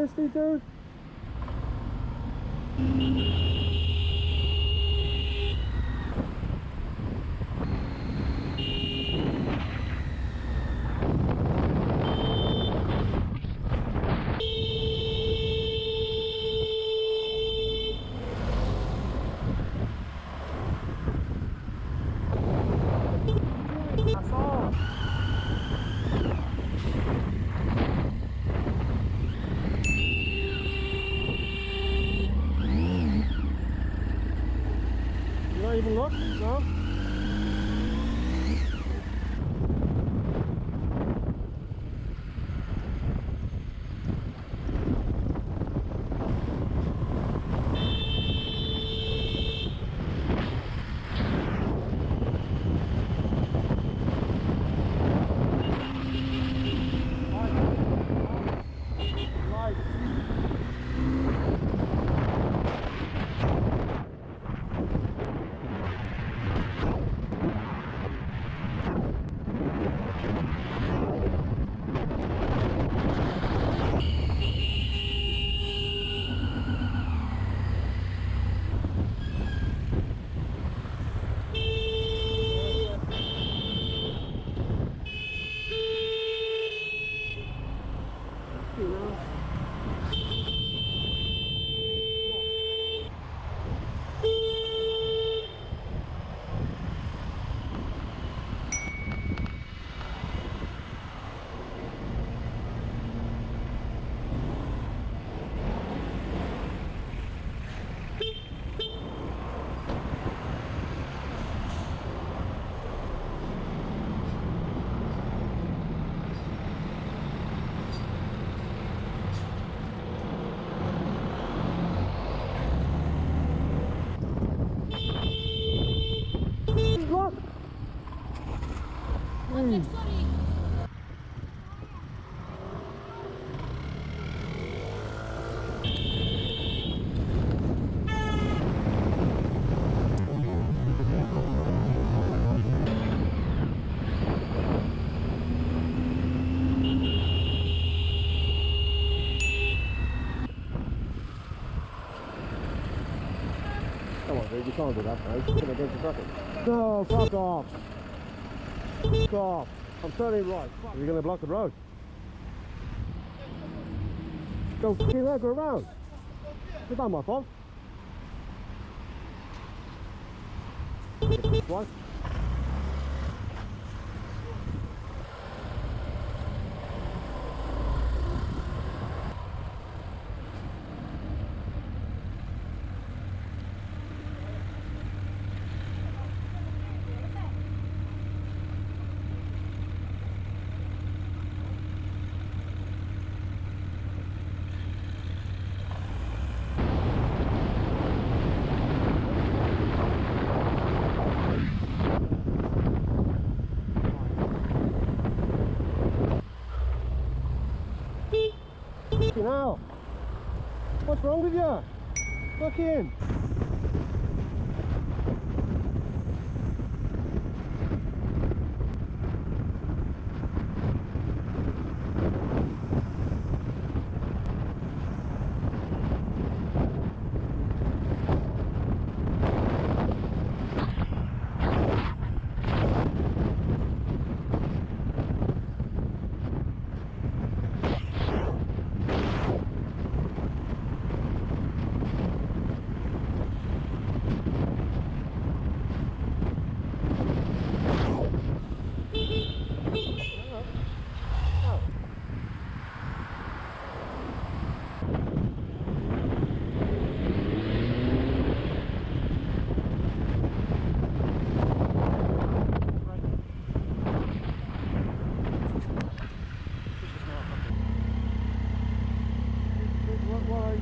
Seriously, dude? That's all. You not even look? No? Look! Sorry. Come on, dude, you can't do that, mate. You're gonna against the bracket. No, fuck off. Fuck off. I'm turning right. You're gonna block the road. Go fucking there, go around. It's not my fault. What? Now, what's wrong with you? Look in.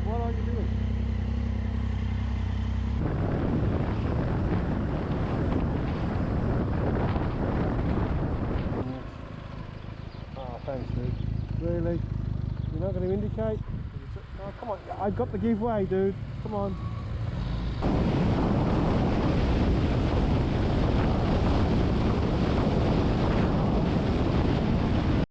What are you doing? Oh, thanks, dude. Really? You're not going to indicate? Oh, come on. I've got the giveaway, dude. Come on.